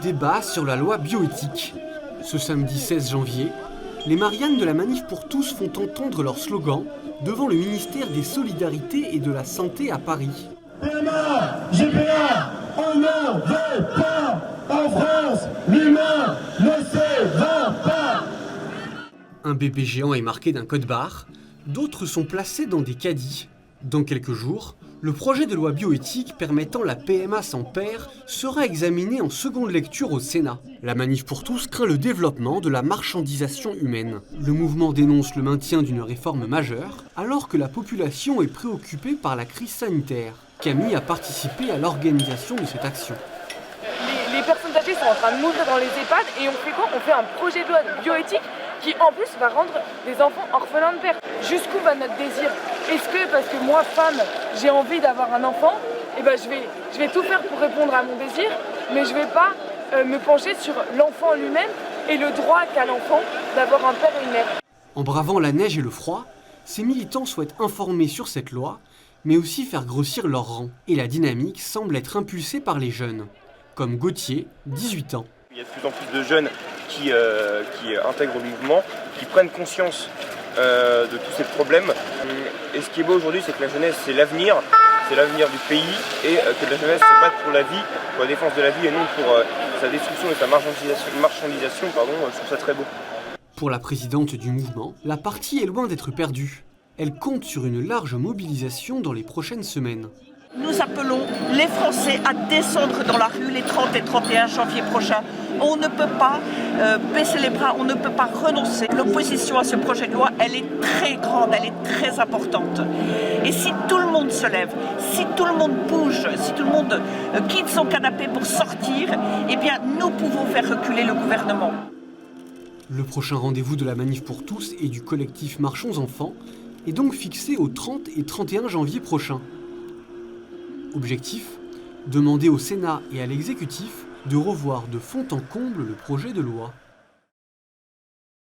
débat sur la loi bioéthique. Ce samedi 16 janvier, les Mariannes de la Manif pour tous font entendre leur slogan devant le ministère des Solidarités et de la Santé à Paris. PMA, GPA, on n'en veut pas. En France, l'humain ne se vend pas. Un bébé géant est marqué d'un code barre, d'autres sont placés dans des caddies. Dans quelques jours, le projet de loi bioéthique permettant la PMA sans père sera examiné en seconde lecture au Sénat. La Manif pour tous craint le développement de la marchandisation humaine. Le mouvement dénonce le maintien d'une réforme majeure, alors que la population est préoccupée par la crise sanitaire. Camille a participé à l'organisation de cette action. Les personnes âgées sont en train de mourir dans les EHPAD et on fait quoi? On fait un projet de loi bioéthique qui en plus va rendre des enfants orphelins de père. Jusqu'où va notre désir? Est-ce que parce que moi, femme, j'ai envie d'avoir un enfant, eh ben je vais tout faire pour répondre à mon désir, mais je ne vais pas me pencher sur l'enfant lui-même et le droit qu'a l'enfant d'avoir un père et une mère. En bravant la neige et le froid, ces militants souhaitent informer sur cette loi, mais aussi faire grossir leurs rangs. Et la dynamique semble être impulsée par les jeunes, comme Gauthier, 18 ans. Il y a de plus en plus de jeunes qui intègrent le mouvement, qui prennent conscience de tous ces problèmes. Et ce qui est beau aujourd'hui, c'est que la jeunesse, c'est l'avenir du pays, et que la jeunesse se batte pour la vie, pour la défense de la vie, et non pour sa destruction et sa marchandisation. Je trouve ça très beau. Pour la présidente du mouvement, la partie est loin d'être perdue. Elle compte sur une large mobilisation dans les prochaines semaines. Nous appelons les Français à descendre dans la rue les 30 et 31 janvier prochains. On ne peut pas baisser les bras, on ne peut pas renoncer. L'opposition à ce projet de loi, elle est très grande, elle est très importante. Et si tout le monde se lève, si tout le monde bouge, si tout le monde quitte son canapé pour sortir, eh bien nous pouvons faire reculer le gouvernement. Le prochain rendez-vous de la Manif pour tous et du collectif Marchons Enfants est donc fixé au 30 et 31 janvier prochain. Objectif : demander au Sénat et à l'exécutif de revoir de fond en comble le projet de loi.